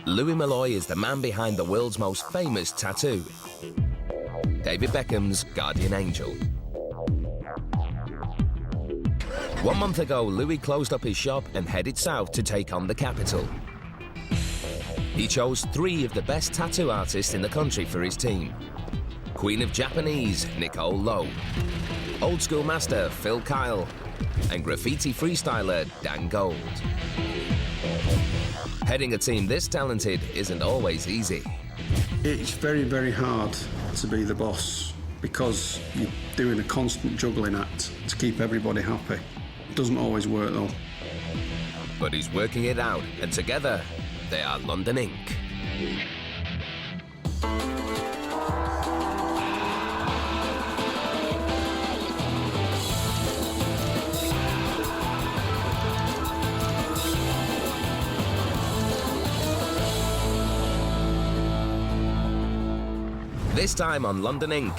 Louis Malloy is the man behind the world's most famous tattoo, David Beckham's guardian angel. 1 month ago, Louis closed up his shop and headed south to take on the capital. He chose 3 of the best tattoo artists in the country for his team. Queen of Japanese, Nicole Lowe, old school master, Phil Kyle, and graffiti freestyler, Dan Gold. Heading a team this talented isn't always easy. It's very, very hard to be the boss because you're doing a constant juggling act to keep everybody happy. It doesn't always work though. But he's working it out, and together, they are London Ink. This time on London Ink,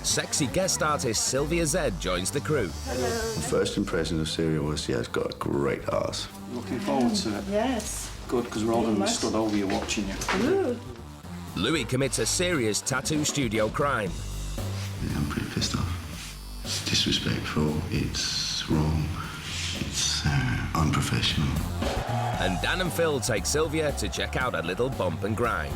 sexy guest artist Sylvia Z joins the crew. Hello. The first impression of Sylvia was, yeah, it's got a great ass. Looking forward to it. Yes. Good, because we're all going to be stood over you watching you. Ooh. Louis commits a serious tattoo studio crime. Yeah, I'm pretty pissed off. It's disrespectful, it's wrong, it's unprofessional. And Dan and Phil take Sylvia to check out a little bump and grind.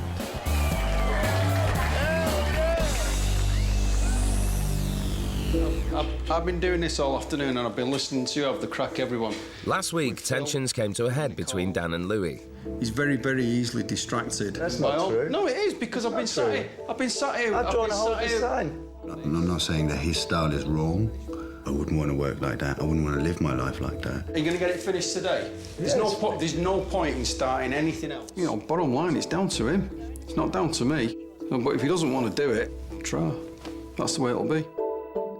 I've been doing this all afternoon and I've been listening to you have the crack, everyone. Last week, tensions came to a head between Dan and Louis. He's very, very easily distracted. That's not true. No, it is, because I've been sat here. I've drawn a whole design. I'm not saying that his style is wrong. I wouldn't want to work like that. I wouldn't want to live my life like that. Are you going to get it finished today? There's no point in starting anything else. You know, bottom line, it's down to him. It's not down to me. No, but if he doesn't want to do it, try. That's the way it'll be.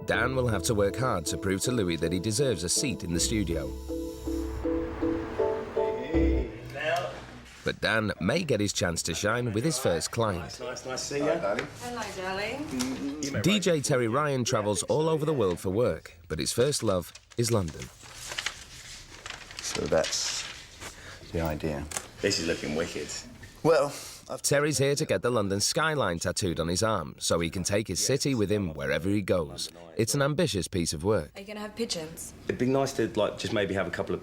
Dan will have to work hard to prove to Louis that he deserves a seat in the studio. But Dan may get his chance to shine with his first client. Nice to see you. Hello, darling. DJ Terry Ryan travels all over the world for work, but his first love is London. So that's the idea. This is looking wicked. Well, Terry's here to get the London skyline tattooed on his arm so he can take his city with him wherever he goes. It's an ambitious piece of work. Are you going to have pigeons? It'd be nice to just maybe have a couple of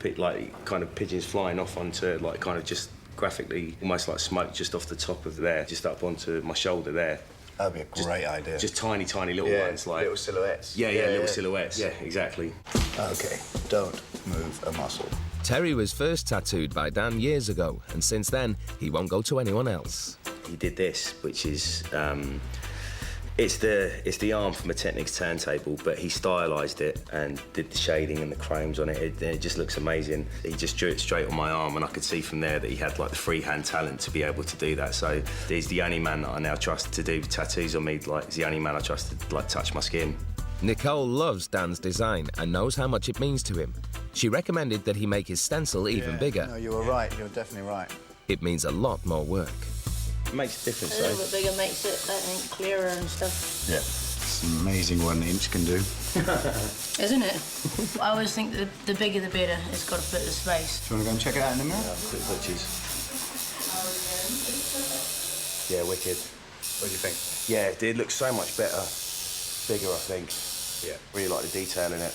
kind of pigeons flying off onto kind of just graphically, almost like smoke just off the top of there, just up onto my shoulder there. that'd be a great idea. Just tiny little ones, like little silhouettes. Yeah, little silhouettes. Yeah, exactly. Okay, don't move a muscle. Terry was first tattooed by Dan years ago, and since then, he won't go to anyone else. He did this, which is, it's the arm from a Technics turntable, but he stylised it and did the shading and the chromes on it. It just looks amazing. He just drew it straight on my arm, and I could see from there that he had like the freehand talent to be able to do that. So he's the only man that I now trust to do tattoos on me. Like, he's the only man I trust to touch my skin. Nicole loves Dan's design and knows how much it means to him. She recommended that he make his stencil even bigger. No, you were right. You're definitely right. It means a lot more work. It makes a difference, a little bit bigger makes it, I think, clearer and stuff. Yeah. It's amazing what an inch can do. Isn't it? I always think that the bigger the better. It's got to fit the space. Do you want to go and check it out in the mirror? Yeah, quick butches. Yeah, wicked. What do you think? Yeah, it did look so much better. Bigger, I think. Yeah. Really like the detail in it.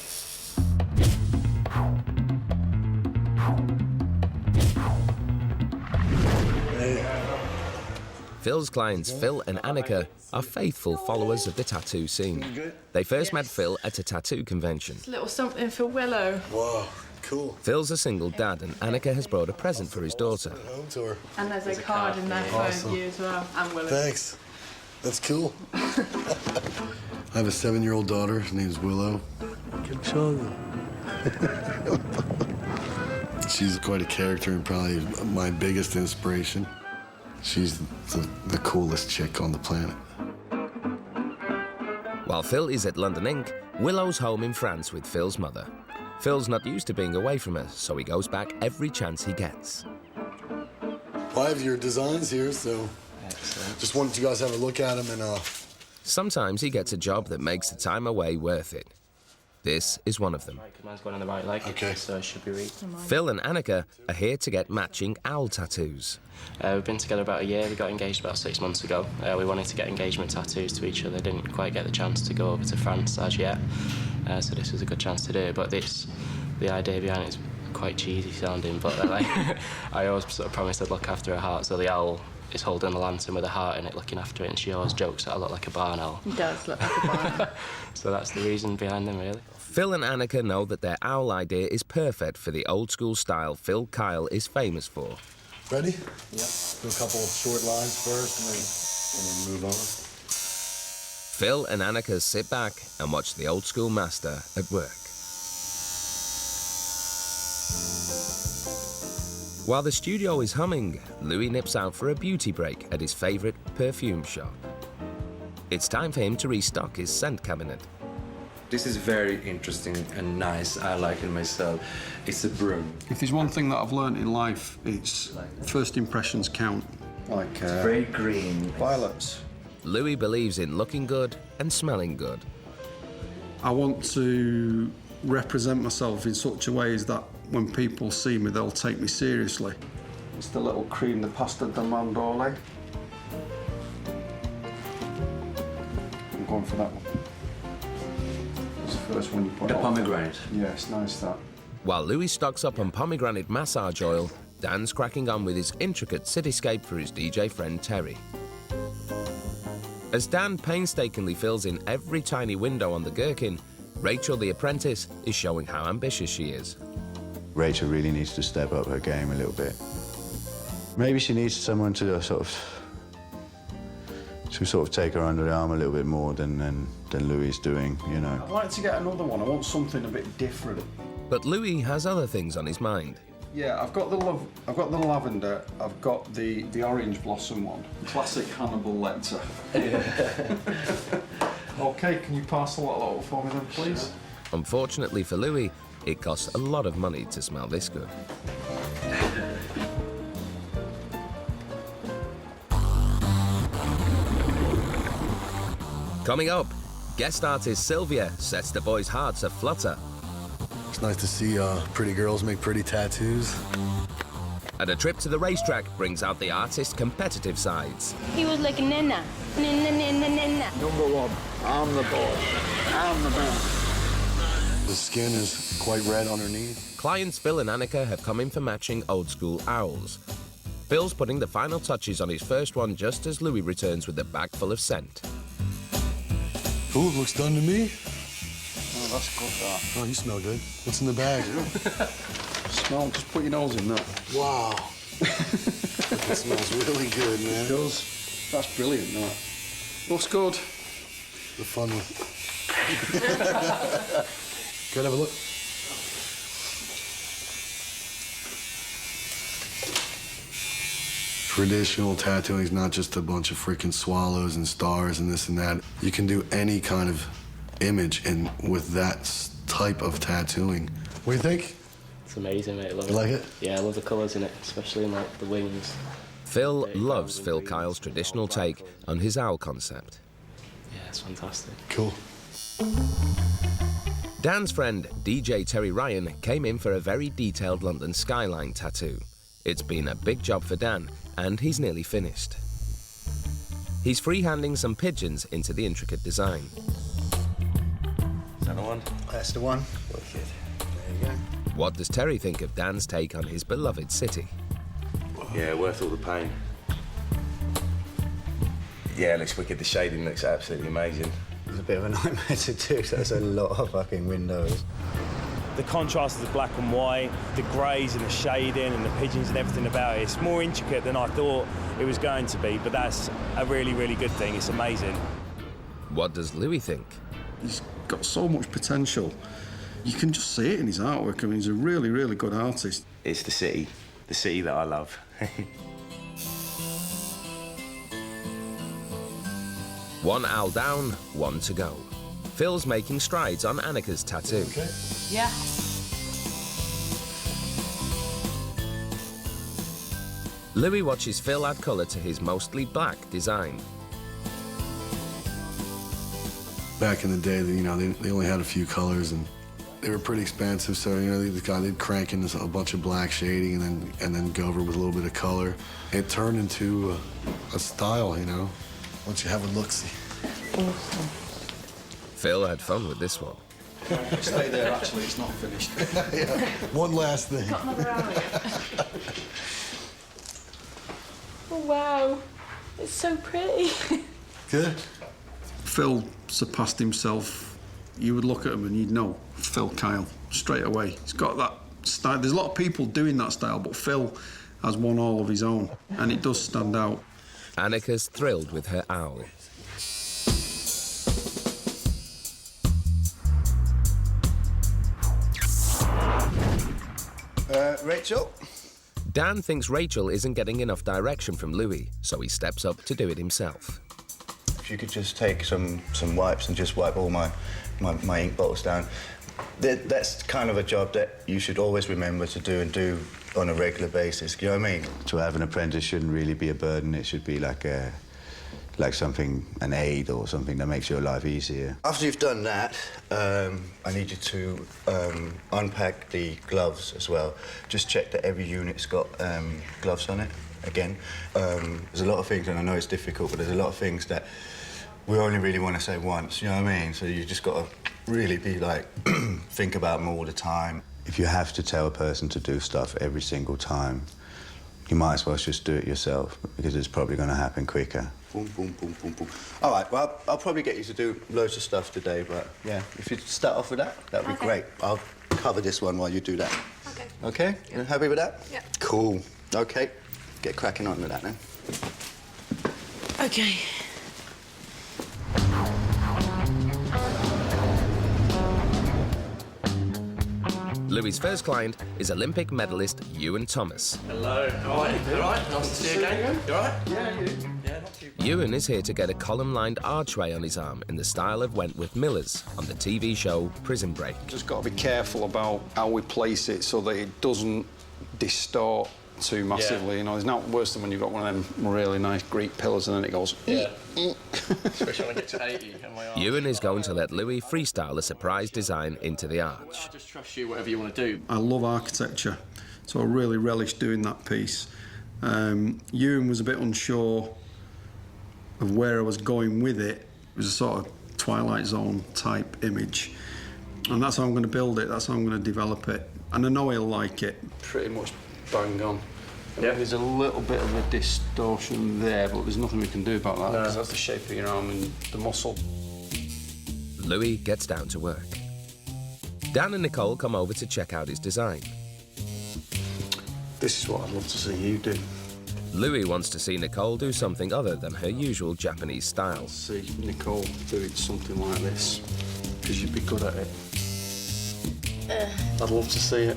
Phil's clients, Phil and Annika, are faithful followers of the tattoo scene. They first met Phil at a tattoo convention. It's a little something for Willow. Wow, cool. Phil's a single dad, and Annika has brought a present for his daughter. Home tour. And there's a card in there for you as well, and Willow. Thanks. That's cool. I have a 7-year-old daughter. Her name's Willow. She's quite a character and probably my biggest inspiration. She's the coolest chick on the planet. While Phil is at London Ink, Willow's home in France with Phil's mother. Phil's not used to being away from her, so he goes back every chance he gets. I have your designs here, so just wanted you guys to have a look at them and Sometimes he gets a job that makes the time away worth it. This is one of them. Mine's going on the right leg, okay. So it should be right. Phil and Annika are here to get matching owl tattoos. We've been together about a year. We got engaged about 6 months ago. We wanted to get engagement tattoos to each other. Didn't quite get the chance to go over to France as yet, so this was a good chance to do it. But the idea behind it is quite cheesy sounding, but like, I always sort of promised I'd look after her heart, so the owl is holding a lantern with a heart in it, looking after it, and she always jokes that I look like a barn owl. He does look like a barn owl. So that's the reason behind them, really. Phil and Annika know that their owl idea is perfect for the old-school style Phil Kyle is famous for. Ready? Yep. Do a couple of short lines first and then move on. Phil and Annika sit back and watch the old-school master at work. While the studio is humming, Louis nips out for a beauty break at his favourite perfume shop. It's time for him to restock his scent cabinet. This is very interesting and nice. I like it myself. It's a broom. If there's one thing that I've learned in life, it's first impressions count. Like Very green. violets. Louis believes in looking good and smelling good. I want to represent myself in such a way as that when people see me, they'll take me seriously. It's the little cream, the pasta de mandorle. I'm going for that one. It's the first one you put The on. pomegranate. Yeah, it's nice, that. While Louis stocks up on pomegranate massage oil, Dan's cracking on with his intricate cityscape for his DJ friend Terry. As Dan painstakingly fills in every tiny window on the gherkin, Rachel the apprentice is showing how ambitious she is. Rachel really needs to step up her game a little bit. Maybe she needs someone to sort of take her under the arm a little bit more than Louis is doing, you know. I'd like to get another one. I want something a bit different. But Louis has other things on his mind. Yeah, I've got the lavender. I've got the orange blossom one. Classic Hannibal Lecter. Okay, can you parcel that over for me then, please? Unfortunately for Louis, it costs a lot of money to smell this good. Coming up, guest artist Sylvia sets the boys' hearts aflutter. It's nice to see pretty girls make pretty tattoos. And a trip to the racetrack brings out the artist's competitive sides. He was like, Nina, Nina, Nina, Nina. Number one, I'm the boss. I'm the man. The skin is quite red underneath. Clients Phil and Annika have come in for matching old-school owls. Phil's putting the final touches on his first one just as Louis returns with a bag full of scent. Ooh, looks done to me. Oh, that's good, that. Oh, you smell good. What's in the bag? Smell, just put your nose in that. Wow. It smells really good, man. It does. That's brilliant, that. Looks good. The fun one. Can I have a look? Traditional tattooing is not just a bunch of freaking swallows and stars and this and that. You can do any kind of image with that type of tattooing. What do you think? It's amazing, mate. I love it. You like it? Yeah, I love the colours in it, especially in like the wings. Phil loves Phil Kyle's traditional take on his owl concept. Yeah, it's fantastic. Cool. Dan's friend, DJ Terry Ryan, came in for a very detailed London skyline tattoo. It's been a big job for Dan, and he's nearly finished. He's freehanding some pigeons into the intricate design. Is that the one? That's the one. Wicked. There you go. What does Terry think of Dan's take on his beloved city? Yeah, worth all the pain. Yeah, it looks wicked. The shading looks absolutely amazing. It's a bit of a nightmare to do. There's a lot of fucking windows. The contrast of the black and white, the greys and the shading and the pigeons and everything about it. It's more intricate than I thought it was going to be, but that's a really, really good thing. It's amazing. What does Louis think? He's got so much potential. You can just see it in his artwork. I mean, he's a really, really good artist. It's the city that I love. One owl down, one to go. Phil's making strides on Annika's tattoo. Okay. Yeah. Louis watches Phil add colour to his mostly black design. Back in the day, you know, they only had a few colors, and They were pretty expensive, so you know they'd crank in a bunch of black shading and then go over with a little bit of color. It turned into a style, you know. Once you have a look-see. Awesome. Phil had fun with this one. Stay there, actually, it's not finished. Yeah. One last thing. Got another hour yet. Oh, wow. It's so pretty. Good. Phil surpassed himself. You would look at him and you'd know, Phil Kyle, straight away. He's got that style. There's a lot of people doing that style, but Phil has one all of his own, and it does stand out. Annika's thrilled with her owl. Rachel? Dan thinks Rachel isn't getting enough direction from Louis, so he steps up to do it himself. If you could just take some wipes and just wipe all my ink bottles down. That's kind of a job that you should always remember to do and do on a regular basis. You know what I mean? To have an apprentice shouldn't really be a burden. It should be like something, an aid or something that makes your life easier. After you've done that, I need you to unpack the gloves as well. Just check that every unit's got gloves on it. Again, there's a lot of things, and I know it's difficult, but there's a lot of things that we only really want to say once, you know what I mean? So you just got to really be like, think about them all the time. If you have to tell a person to do stuff every single time, you might as well just do it yourself, because it's probably going to happen quicker. Boom, boom, boom, boom, boom. All right, well, I'll probably get you to do loads of stuff today, but yeah, if you start off with that, that'd be great. I'll cover this one while you do that. Okay. Okay? You happy with that? Yeah. Cool. Okay, get cracking on with that then. Okay. Louis' first client is Olympic medalist Ewan Thomas. Hello. All right. Nice to see you again. You all right? Yeah, you. Yeah, not too bad. Ewan is here to get a column-lined archway on his arm in the style of Wentworth Miller's on the TV show Prison Break. Just got to be careful about how we place it so that it doesn't distort too massively. You know, it's not worse than when you've got one of them really nice Greek pillars and then it goes. Yeah. Especially when I get to 80 on my arm. Ewan is going to let Louis freestyle a surprise design into the arch. I just trust you, whatever you want to do. I love architecture, so I really relish doing that piece. Ewan was a bit unsure of where I was going with it. It was a sort of Twilight Zone type image, and that's how I'm going to build it, that's how I'm going to develop it, and I know he'll like it. Pretty much bang on. Yeah. There's a little bit of a distortion there, but there's nothing we can do about that, because that's the shape of your arm and the muscle. Louis gets down to work. Dan and Nicole come over to check out his design. This is what I'd love to see you do. Louis wants to see Nicole do something other than her usual Japanese style. See Nicole doing something like this, because you'd be good at it. I'd love to see it.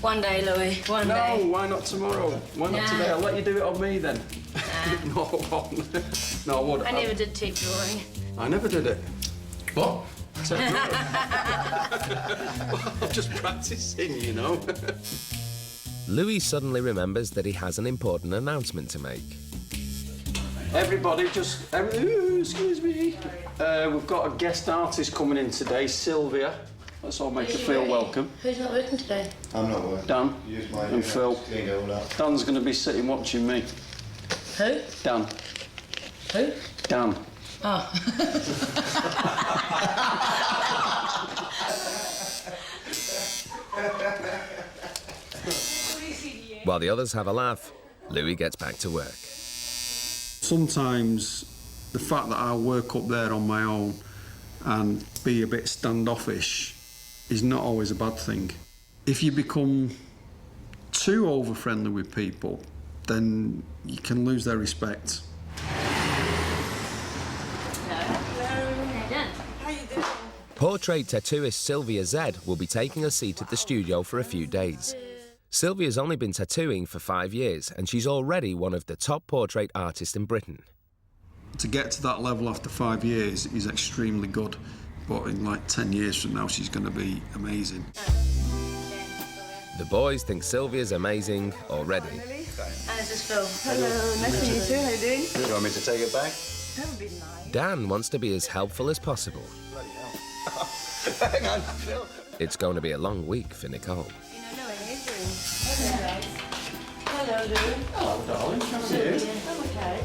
One day, Louis, one day. No, why not tomorrow? Why not today? I'll let you do it on me then. No, I won't. No, I would. I never did take drawing. I never did it. What? I'm just practicing, you know. Louis suddenly remembers that he has an important announcement to make. Everybody, just... Ooh, excuse me. We've got a guest artist coming in today, Sylvia. Let's all make her feel welcome. Who's not working today? I'm not working. Dan and Phil. Dan's going to be sitting watching me. Who? Dan. Who? Dan. Oh. While the others have a laugh, Louis gets back to work. Sometimes the fact that I work up there on my own and be a bit standoffish is not always a bad thing. If you become too over-friendly with people, then you can lose their respect. Portrait tattooist Sylvia Z will be taking a seat at the studio for a few days. Sylvia's only been tattooing for 5 years, and she's already one of the top portrait artists in Britain. To get to that level after 5 years is extremely good, but in like 10 years from now, she's going to be amazing. The boys think Sylvia's amazing already. And this is Phil. Hello, nice to meet you too. How you doing? Do you want me to take it back? That would be nice. Dan wants to be as helpful as possible. Bloody hell. Hang on, Phil. It's going to be a long week for Nicole. Hello, Lou. Hello, darling. How are you? I'm okay.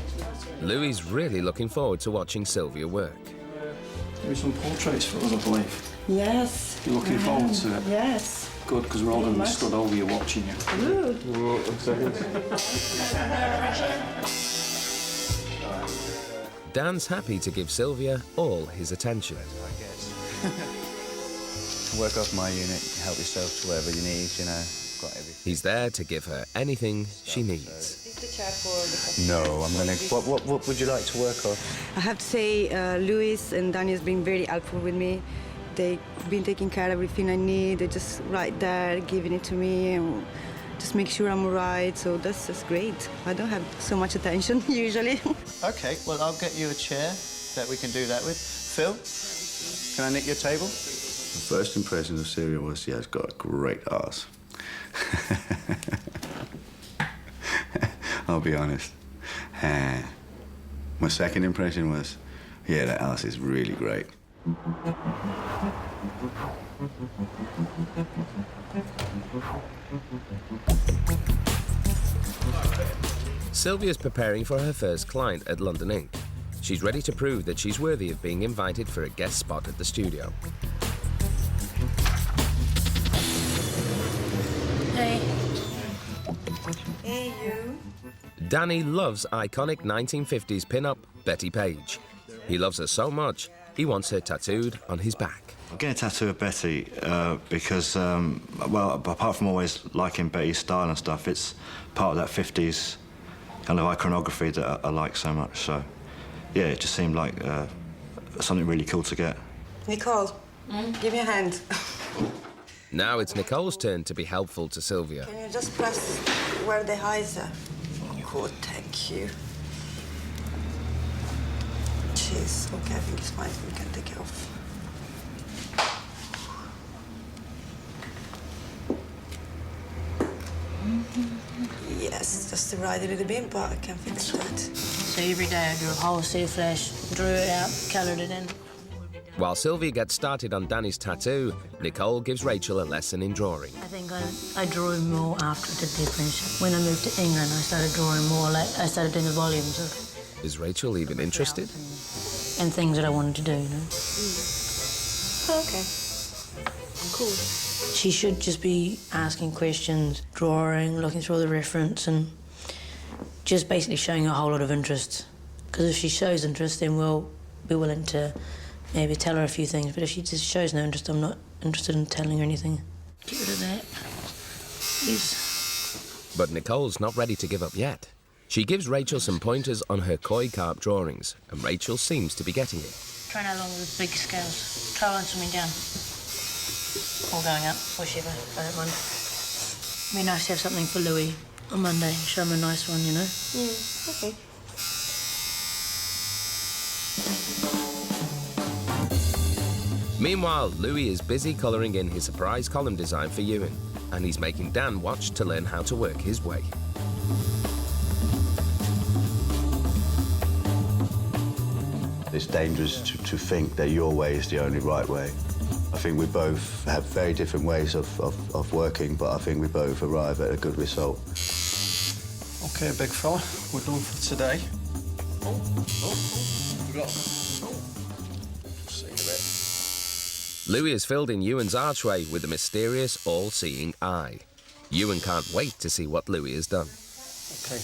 Louis really looking forward to watching Sylvia work. Doing some portraits for us, I believe. Yes. You're looking forward to it? Yes. Good, because we're all going to be stood over you watching you. Good. Dan's happy to give Sylvia all his attention. Work off my unit, help yourself to whatever you need, you know. Got everything. He's there to give her anything she needs. Is the chair for the No, I'm gonna. What would you like to work on? I have to say, Louis and Danny has been very helpful with me. They've been taking care of everything I need. They're just right there, giving it to me, and just make sure I'm all right. So that's just great. I don't have so much attention usually. Okay, well, I'll get you a chair that we can do that with. Phil, can I nick your table? The first impression of Sylvia was, yeah, it's got a great arse. I'll be honest. My second impression was, yeah, that arse is really great. Sylvia's preparing for her first client at London Ink. She's ready to prove that she's worthy of being invited for a guest spot at the studio. Hey. Hey, you. Danny loves iconic 1950s pin-up Betty Page. He loves her so much, he wants her tattooed on his back. I'm getting a tattoo of Betty because, well, apart from always liking Betty's style and stuff, it's part of that 50s kind of iconography that I like so much. So, yeah, it just seemed like something really cool to get. Nicole, give me a hand. Now it's Nicole's turn to be helpful to Sylvia. Can you just press where the eyes are? Good, thank you. Jeez, okay, I think it's fine. We can take it off. Yes, just to ride a little bit, but I can fix that. So every day I drew a whole sea flash, drew it out, coloured it in. While Sylvia gets started on Danny's tattoo, Nicole gives Rachel a lesson in drawing. I think I drew more after I did the apprenticeship. When I moved to England, I started drawing more. Like I started doing the volumes of. Is Rachel even interested? And things that I wanted to do, you know. Okay. Cool. She should just be asking questions, drawing, looking through all the reference, and just basically showing a whole lot of interest. Because if she shows interest, then we'll be willing to maybe tell her a few things. But if she just shows no interest, I'm not interested in telling her anything. Get rid of that. Please. But Nicole's not ready to give up yet. She gives Rachel some pointers on her koi carp drawings, and Rachel seems to be getting it. Try no longer with big scales. Try one swimming down. Or going up, whichever, I don't mind. It'd be nice to have something for Louis on Monday. Show him a nice one, you know? Okay. Meanwhile, Louis is busy colouring in his surprise column design for Ewan, and he's making Dan watch to learn how to work his way. It's dangerous to think that your way is the only right way. I think we both have very different ways of working, but I think we both arrive at a good result. OK, big fella, we're done for today. Louis has filled in Ewan's archway with a mysterious, all-seeing eye. Ewan can't wait to see what Louis has done. OK,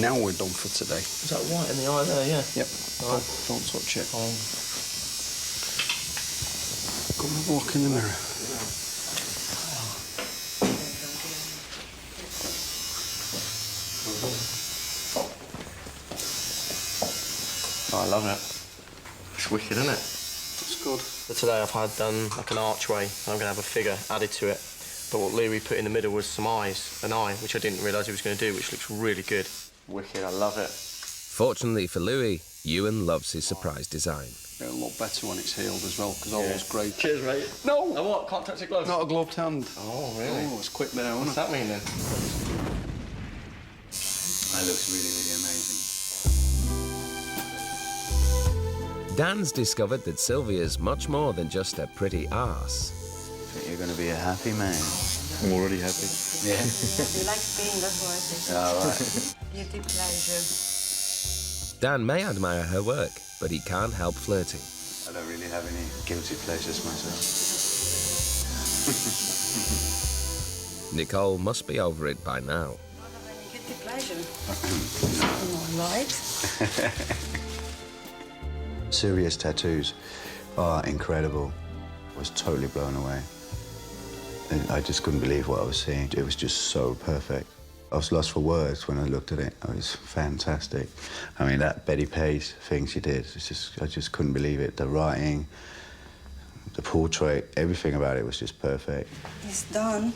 now we're done for today. Is that white in the eye there, yeah? Yep. Oh. Don't touch it. Come and walk in the mirror. Oh, I love it. It's wicked, isn't it? It's good. So today I've had like an archway, and I'm going to have a figure added to it. But what Louis put in the middle was some eyes, an eye, which I didn't realise he was going to do, which looks really good. Wicked, I love it. Fortunately for Louis, Ewan loves his surprise design. It'll look better when it's healed as well, because all those great... Cheers, mate. No! Oh, what? Can't touch the gloves? Not a gloved hand. Oh, really? Oh, it's quick there, isn't What's that mean, then? That looks really, really amazing. Dan's discovered that Sylvia's much more than just a pretty arse. I think you're going to be a happy man. I'm already happy. Yeah. He likes pain, that's why I say. All right. Guilty pleasure. Dan may admire her work, but he can't help flirting. I don't really have any guilty pleasures myself. Nicole must be over it by now. Guilty pleasure. All right. Serious tattoos are incredible. I was totally blown away. And I just couldn't believe what I was seeing. It was just so perfect. I was lost for words when I looked at it. It was fantastic. I mean, that Betty Page thing she did, I just couldn't believe it. The writing, the portrait, everything about it was just perfect. It's done.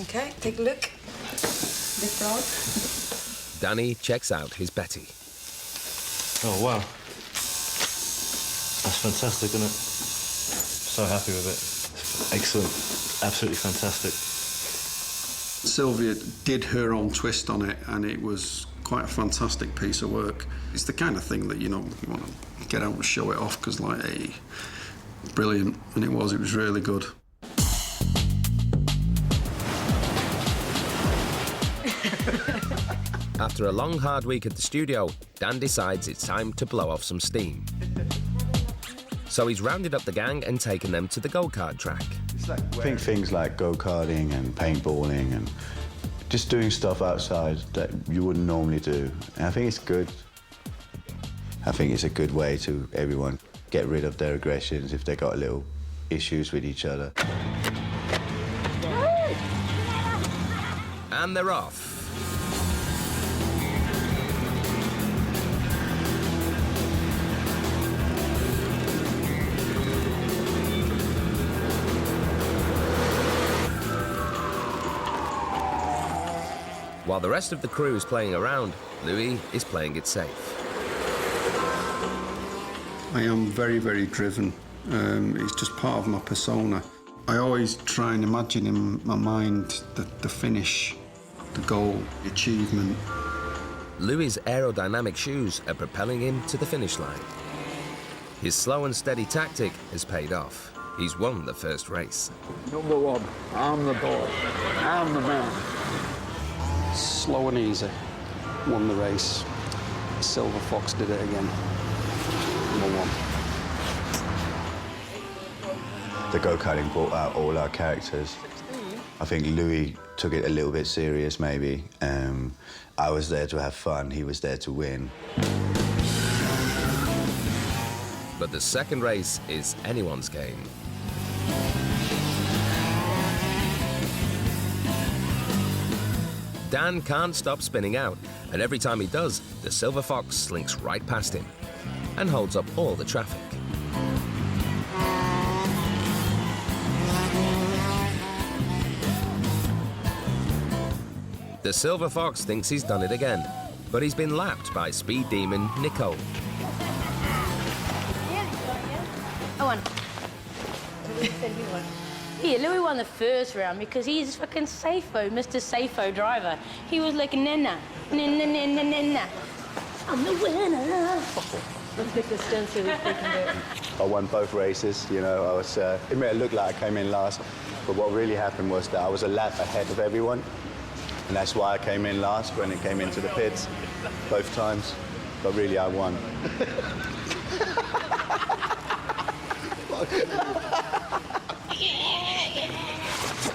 Okay, take a look. Be proud. Danny checks out his Betty. Oh, wow. That's fantastic, isn't it? So happy with it. Excellent. Absolutely fantastic. Sylvia did her own twist on it, and it was quite a fantastic piece of work. It's the kind of thing that, you know, you want to get out and show it off, because, like, hey, brilliant. And it was really good. After a long, hard week at the studio, Dan decides it's time to blow off some steam. So he's rounded up the gang and taken them to the go-kart track. I think things like go-karting and paintballing and just doing stuff outside that you wouldn't normally do. And I think it's good. I think it's a good way to everyone get rid of their aggressions if they got little issues with each other. And they're off. While the rest of the crew is playing around, Louis is playing it safe. I am very, very driven. It's just part of my persona. I always try and imagine in my mind the finish, the goal, the achievement. Louis' aerodynamic shoes are propelling him to the finish line. His slow and steady tactic has paid off. He's won the first race. Number one, I'm the boss, I'm the man. Slow and easy, won the race. Silver Fox did it again. Number one. The go-karting brought out all our characters. I think Louis took it a little bit serious, maybe. I was there to have fun, he was there to win. But the second race is anyone's game. Dan can't stop spinning out, and every time he does, the Silver Fox slinks right past him and holds up all the traffic. The Silver Fox thinks he's done it again, but he's been lapped by speed demon Nicole. I won. Yeah, Louis won the first round because he's fucking Safo, Mr. Safo driver. He was like, nana, nana, nana, nana. I'm the winner. Let's make this dance so that they can do it. I won both races, you know. I was, it may have looked like I came in last, but what really happened was that I was a lap ahead of everyone. And that's why I came in last when it came into the pits, both times. But really, I won.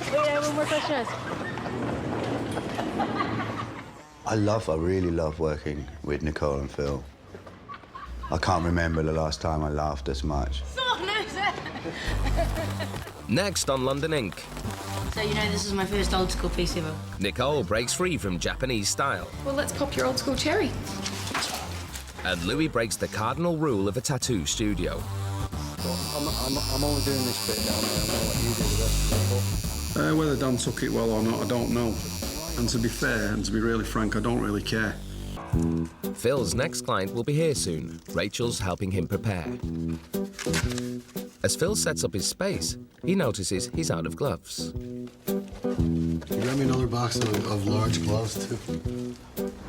Wait, one more question. I really love working with Nicole and Phil. I can't remember the last time I laughed as much. Next on London Ink. So, you know, this is my first old school piece ever. Nicole breaks free from Japanese style. Well, let's pop your old school cherry. And Louis breaks the cardinal rule of a tattoo studio. I'm only doing this bit down there. I'm going to let you do the rest of the book. Whether Dan took it well or not, I don't know. And to be fair, and to be really frank, I don't really care. Phil's next client will be here soon. Rachel's helping him prepare. As Phil sets up his space, he notices he's out of gloves. You got me another box of large gloves, too.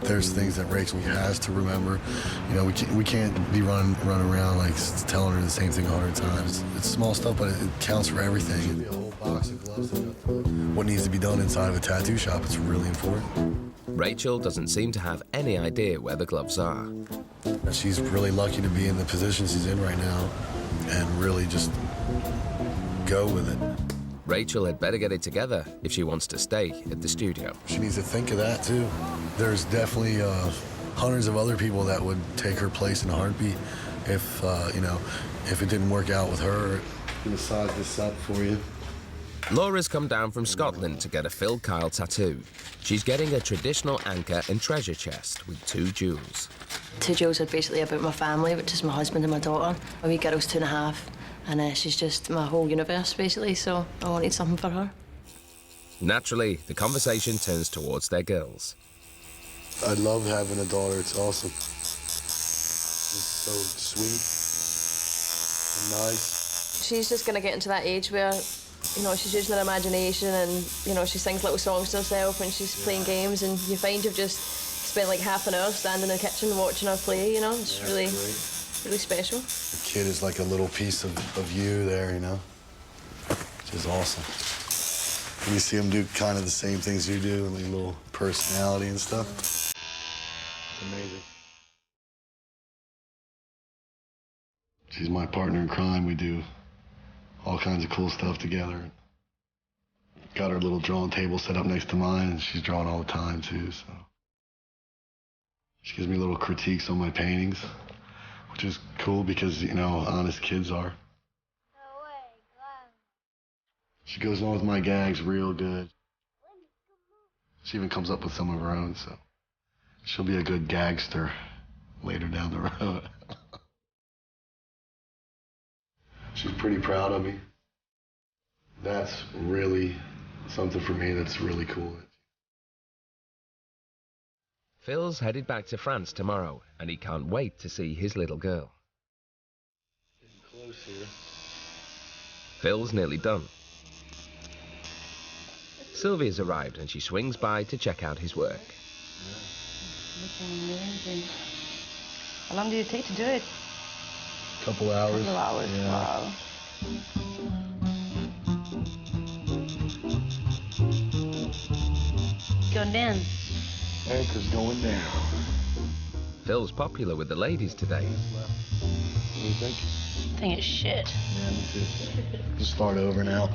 There's things that Rachel has to remember. You know, we can't be running around like telling her the same thing 100 times. It's small stuff, but it counts for everything. Box of gloves. What needs to be done inside of a tattoo shop, it's really important. Rachel doesn't seem to have any idea where the gloves are. She's really lucky to be in the position she's in right now and really just go with it. Rachel had better get it together if she wants to stay at the studio. She needs to think of that too. There's definitely hundreds of other people that would take her place in a heartbeat if, you know, if it didn't work out with her. I'm gonna size this up for you. Laura's come down from Scotland to get a Phil Kyle tattoo. She's getting a traditional anchor and treasure chest with 2 jewels. 2 jewels are basically about my family, which is my husband and my daughter. My wee girl's 2.5, and she's just my whole universe, basically, so I wanted something for her. Naturally, the conversation turns towards their girls. I love having a daughter, it's awesome. It's so sweet and nice. She's just going to get into that age where, you know, she's using her imagination and, you know, she sings little songs to herself when she's playing games, and you find you've just spent like half an hour standing in the kitchen watching her play, you know. It's really special. The kid is like a little piece of you there, you know, which is awesome. And you see them do kind of the same things you do and their little personality and stuff. It's amazing. She's my partner in crime. We do all kinds of cool stuff together. Got her little drawing table set up next to mine, and she's drawing all the time, too, so. She gives me little critiques on my paintings, which is cool because, you know, honest kids are. She goes on with my gags real good. She even comes up with some of her own, so she'll be a good gagster later down the road. She's pretty proud of me. That's really something for me that's really cool. Phil's headed back to France tomorrow, and he can't wait to see his little girl. Getting close here. Phil's nearly done. Sylvia's arrived, and she swings by to check out his work. Looking amazing. How long did it take to do it? Couple hours. Couple hours, yeah. wow. Going down. Anchor's going down. Phil's popular with the ladies today. What do you think? I think it's shit. Yeah, me too. Just start over now.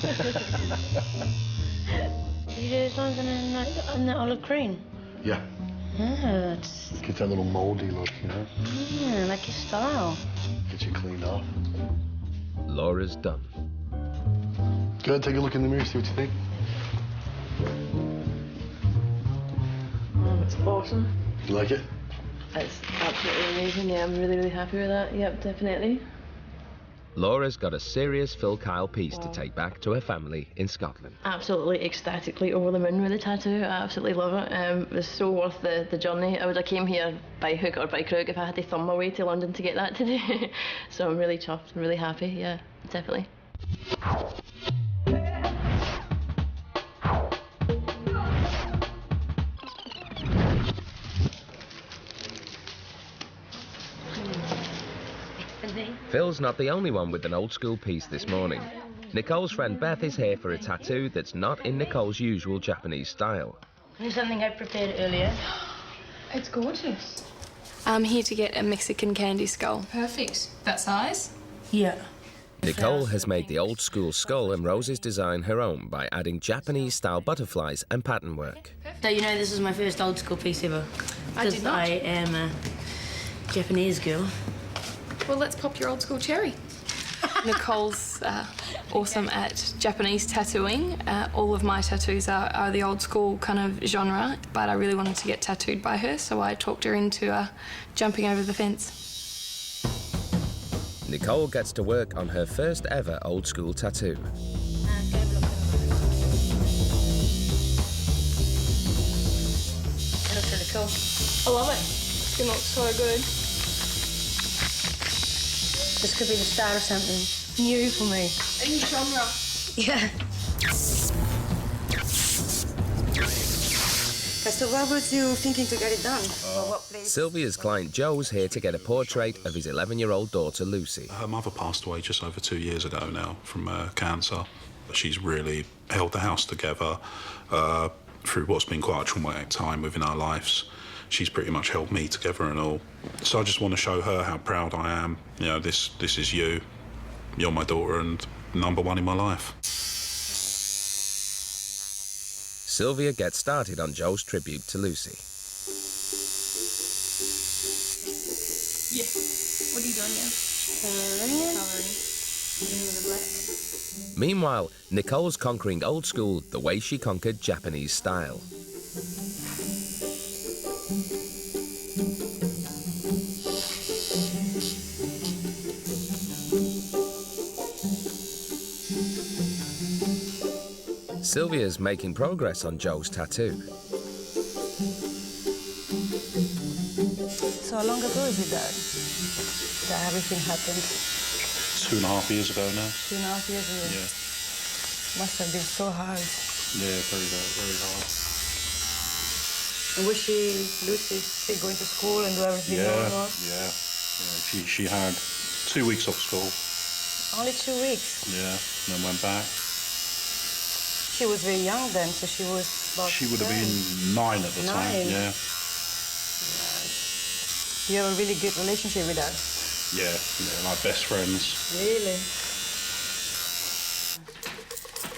You do as long as I'm the olive green. Yeah. Yeah, it's Get that little moldy look, you know? like your style. Get you cleaned off. Laura's done. Good, take a look in the mirror, see what you think. It's awesome. You like it? It's absolutely amazing, yeah, I'm really, really happy with that. Yep, definitely. Laura's got a serious Phil Kyle piece to take back to her family in Scotland. Absolutely ecstatically over the moon with the tattoo. I absolutely love it. It was so worth the journey. I would have came here by hook or by crook if I had to thumb my way to London to get that today. So I'm really chuffed, I'm really happy, yeah, definitely. Phil's not the only one with an old school piece this morning. Nicole's friend Beth is here for a tattoo that's not in Nicole's usual Japanese style. Here's something I prepared earlier. It's gorgeous. I'm here to get a Mexican candy skull. Perfect. That size? Yeah. Nicole has made the old school skull and Rose's design her own by adding Japanese style butterflies and pattern work. So you know this is my first old school piece ever. I did not. I am a Japanese girl. Well, let's pop your old school cherry. Nicole's awesome at Japanese tattooing. All of my tattoos are the old school kind of genre, but I really wanted to get tattooed by her, so I talked her into jumping over the fence. Nicole gets to work on her first ever old school tattoo. It looks really cool. I love it. It's gonna look so good. This could be the start of something new for me. A new genre. Yeah. So where was you thinking to get it done? Or what place? Sylvia's client Joe's here to get a portrait of his 11-year-old daughter Lucy. Her mother passed away just over 2 years ago now from cancer. She's really held the house together through what's been quite a traumatic time within our lives. She's pretty much held me together and all. So I just want to show her how proud I am. You know, this is you. You're my daughter and #1 in my life. Sylvia gets started on Joe's tribute to Lucy. Yeah. What are you doing now? Colouring. Meanwhile, Nicole's conquering old school the way she conquered Japanese style. Sylvia's making progress on Joe's tattoo. So how long ago is it that everything happened? 2.5 years ago now. 2.5 years ago? Yeah. Must have been so hard. Yeah, very hard. And was Lucy, still going to school and do everything normal? Yeah. She had 2 weeks off school. Only 2 weeks? Yeah, and then went back. She was very young then, so she was about She would have been 9 at the time, 9? yeah. You have a really good relationship with her? Yeah, like best friends. Really?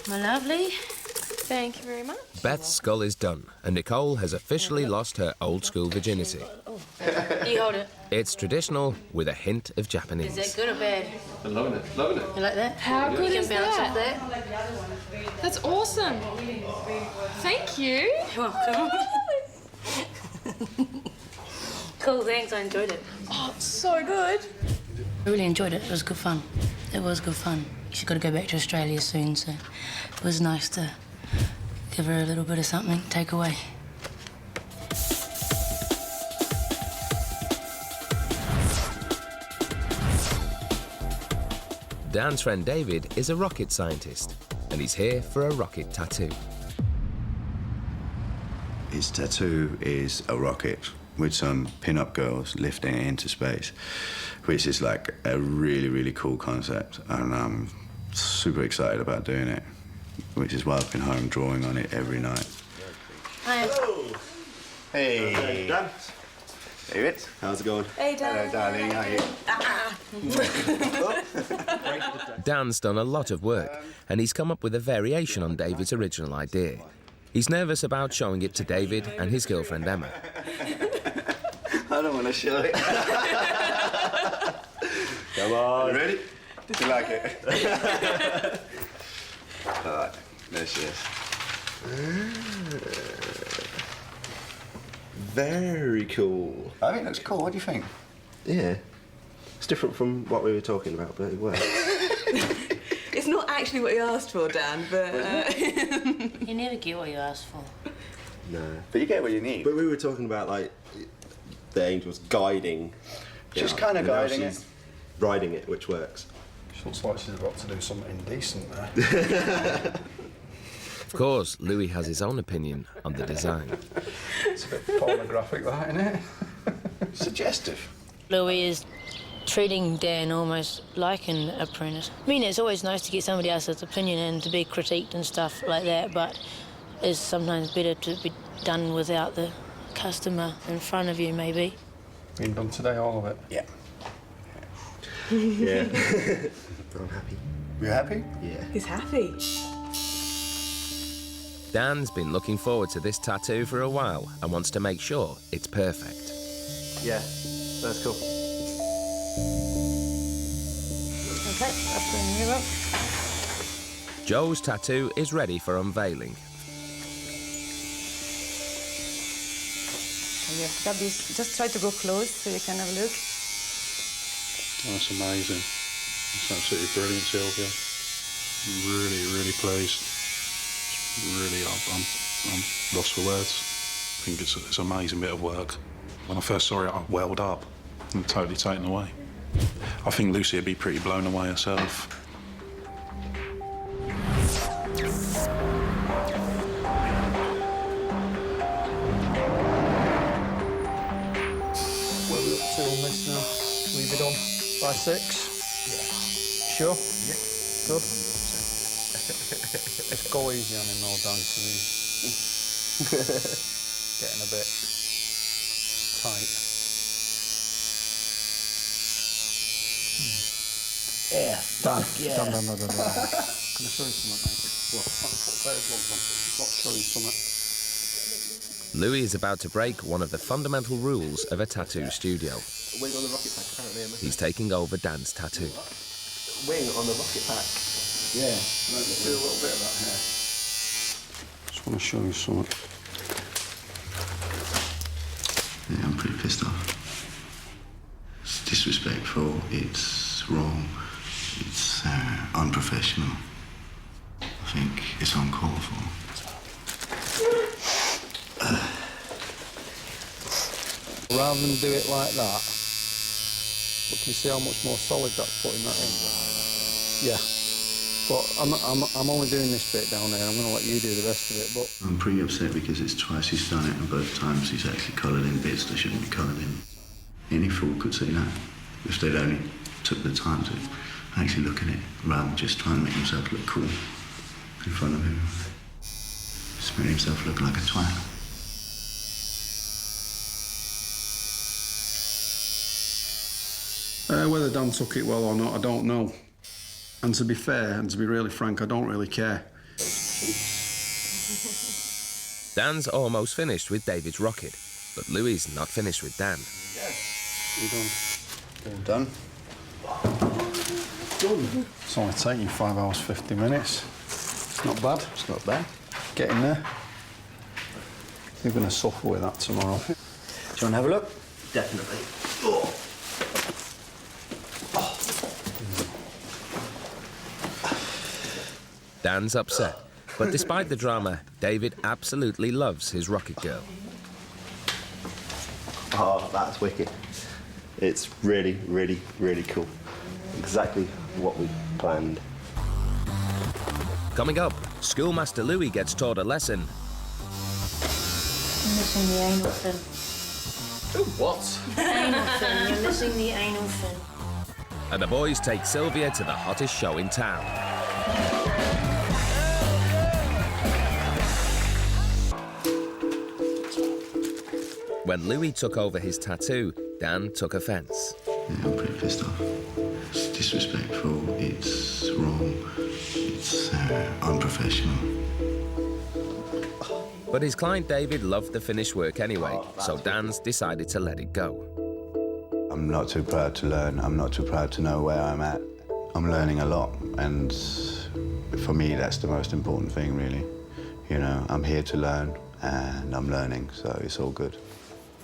My lovely. Thank you very much. Beth's skull is done, and Nicole has officially lost her old school virginity. You hold it. It's traditional with a hint of Japanese. Is that good or bad? I'm loving it. You like that? How good you is can bounce that? off that. That's awesome. Thank you. You're welcome. Cool, thanks. I enjoyed it. Oh, it's so good. I really enjoyed it. It was good fun. It was good fun. She's got to go back to Australia soon, so it was nice to give her a little bit of something to take away. Dan's friend David is a rocket scientist, and he's here for a rocket tattoo. His tattoo is a rocket with some pin-up girls lifting it into space, which is like a really, really cool concept, and I'm super excited about doing it, which is why I've been home drawing on it every night. Hi. Hey. Dan. David. How's it going? Hey, Dan. Hello, darling. How are you? Dan's done a lot of work, and he's come up with a variation on David's original idea. He's nervous about showing it to David and his girlfriend Emma. I don't want to show it. Come on. You ready? Do you like it? All right, there she is. Very cool. I think it looks cool. What do you think? Yeah. It's different from what we were talking about, but it works. It's not actually what you asked for, Dan, but... You never get what you ask for. No. But you get what you need. But we were talking about, like, the angel's guiding. She's kind of guiding it. Riding it, which works. She looks like she's about to do something indecent there. Of course, Louis has his own opinion on the design. It's a bit pornographic, that, isn't it? Suggestive. Louis is treating Dan almost like an apprentice. I mean, it's always nice to get somebody else's opinion and to be critiqued and stuff like that, but it's sometimes better to be done without the customer in front of you, maybe. Been done today, all of it? Yeah. Yeah. I'm happy. You happy? Yeah. He's happy. Dan's been looking forward to this tattoo for a while and wants to make sure it's perfect. Yeah, that's cool. Okay, that's the mirror. Joe's tattoo is ready for unveiling. You have got this. Just try to go close so you can have a look. That's amazing. It's absolutely brilliant, Sylvia. Really, really pleased. Really, I'm lost for words. I think it's an amazing bit of work. When I first saw it, I welled up and totally taken away. I think Lucy would be pretty blown away herself. What are we up to on this now? Leave it on by 6? Yeah. Sure? Yeah. Good. Just go easy on him, though, Dan, 'cause he's getting a bit tight. Yeah, Dan, yeah. Dan. Can I show you something, mate? What? There's logs on. I'll show you something. Louis is about to break one of the fundamental rules of a tattoo studio. Wing on the rocket pack, apparently. He's taking over Dan's tattoo. Wing on the rocket pack. Yeah, let's do a little bit of that here. Just want to show you something. Yeah, I'm pretty pissed off. It's disrespectful, it's wrong, it's unprofessional. I think it's uncalled for. Rather than do it like that, but can you see how much more solid that's putting that in? Yeah. But I'm only doing this bit down there. I'm going to let you do the rest of it. But I'm pretty upset because it's twice he's done it, and both times he's actually coloured in bits that shouldn't be coloured in. Any fool could see that if they'd only took the time to actually look at it rather than just trying to make himself look cool in front of him. Just made himself look like a twat. Whether Dan took it well or not, I don't know. And to be fair, and to be really frank, I don't really care. Dan's almost finished with David's rocket, but Louis is not finished with Dan. You done? Done. It's only taking 5 hours, 50 minutes. It's not bad. It's not bad. Getting there. You're going to suffer with that tomorrow. Do you want to have a look? Definitely. Oh. Dan's upset, but despite the drama, David absolutely loves his rocket girl. Oh, that's wicked. It's really, really, really cool. Exactly what we planned. Coming up, Schoolmaster Louis gets taught a lesson. You're missing the anal fin. What? Anal fin. You're missing the anal fin. And the boys take Sylvia to the hottest show in town. When Louis took over his tattoo, Dan took offence. Yeah, I'm pretty pissed off. It's disrespectful, it's wrong, it's unprofessional. But his client David loved the finished work anyway, so Dan's decided to let it go. I'm not too proud to learn. I'm not too proud to know where I'm at. I'm learning a lot, and for me, that's the most important thing, really. You know, I'm here to learn, and I'm learning, so it's all good.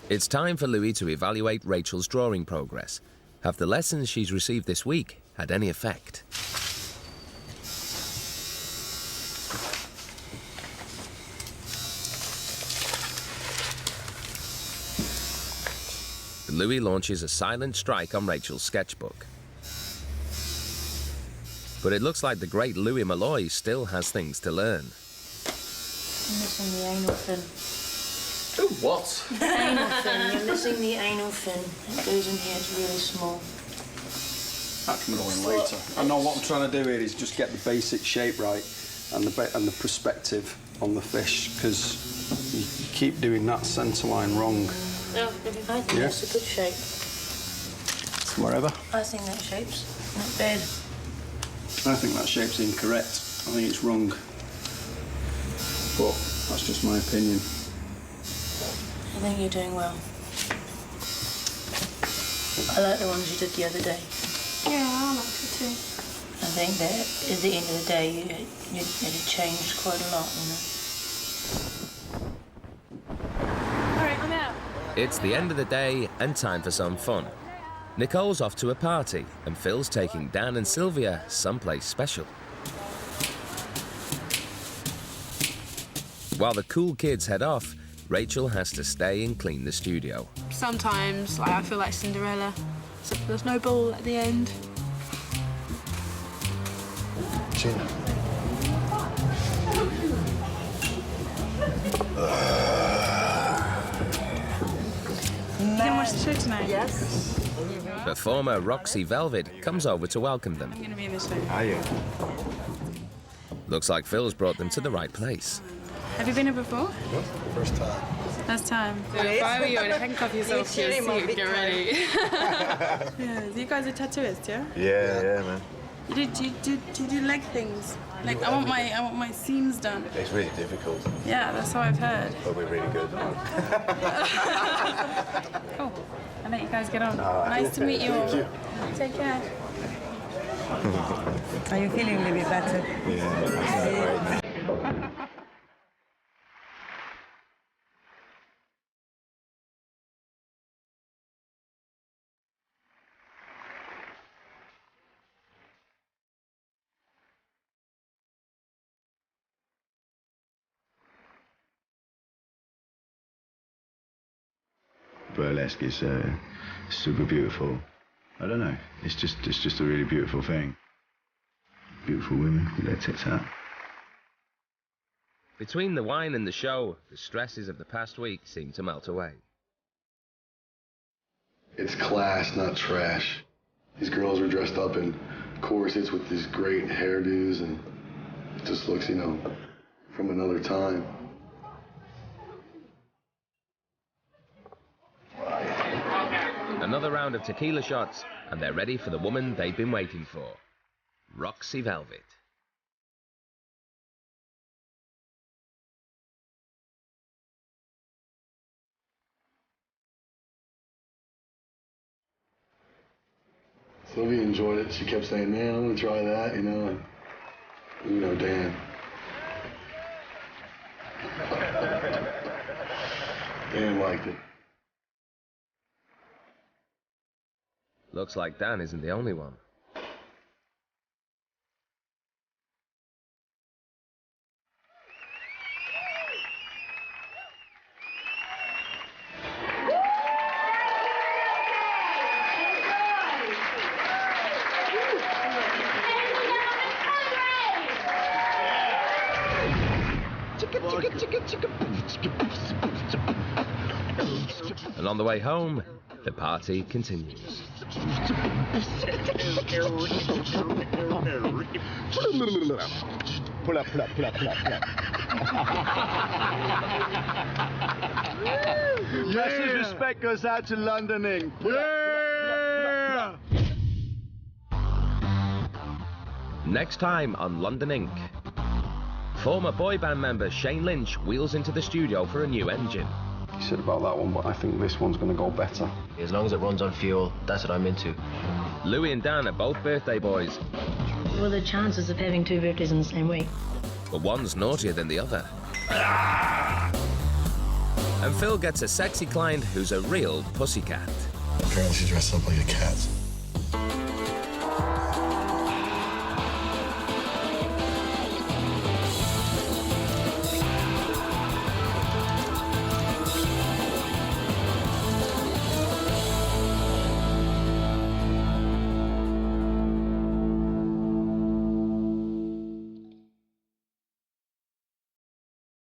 It's time for Louis to evaluate Rachel's drawing progress. Have the lessons she's received this week had any effect? Louis launches a silent strike on Rachel's sketchbook. But it looks like the great Louis Malloy still has things to learn. You're missing the anal fin. What? Anal fin. You're missing the anal fin. It goes in here. It's really small. That can go in later. I know what I'm trying to do here is just get the basic shape right and the perspective on the fish, because you keep doing that centre line wrong. No, I think that's a good shape. Wherever. I think that shape's not bad. I think that shape's incorrect. I think it's wrong. But that's just my opinion. I think you're doing well. I like the ones you did the other day. Yeah, I like it too. I think that at the end of the day, it had changed quite a lot, you know. All right, I'm out. It's the end of the day and time for some fun. Nicole's off to a party and Phil's taking Dan and Sylvia someplace special. While the cool kids head off, Rachel has to stay and clean the studio. Sometimes, I feel like Cinderella, except there's no ball at the end. Gina. You didn't watch the show tonight? Yes. Performer Roxy Velvet comes over to welcome them. I'm going to be in the show. Are you? Looks like Phil's brought them to the right place. Have you been here before? Yep, first time. Last time. So if I were you, I'd handcuff yourself to your seat and get ready. Yeah, you guys are tattooists, yeah? Yeah, man. You do leg things. Like I want my seams done. It's really difficult. Yeah, that's what I've heard. But we're really good. Cool. I'll let you guys get on. All right. Nice to meet you all. Thank you. Take care. Are you feeling a little bit better? Yeah. Burlesque is super beautiful. I don't know. It's just a really beautiful thing. Beautiful women with their tits out. Between the wine and the show, the stresses of the past week seem to melt away. It's class, not trash. These girls are dressed up in corsets with these great hairdos, and it just looks, you know, from another time. Another round of tequila shots, and they're ready for the woman they've been waiting for, Roxy Velvet. Sylvia enjoyed it. She kept saying, man, I'm gonna try that, you know, and, you know, Dan. Dan liked it. Looks like Dan isn't the only one. And on the way home, the party continues. Pull up. Massive respect goes out to London Ink. Yeah! Next time on London Ink. Former boy band member Shane Lynch wheels into the studio for a new engine. You said about that one, but I think this one's going to go better. As long as it runs on fuel, that's what I'm into. Louis and Dan are both birthday boys. What are the chances of having two birthdays in the same week? But one's naughtier than the other. And Phil gets a sexy client who's a real pussycat. Apparently she's dressed up like a cat.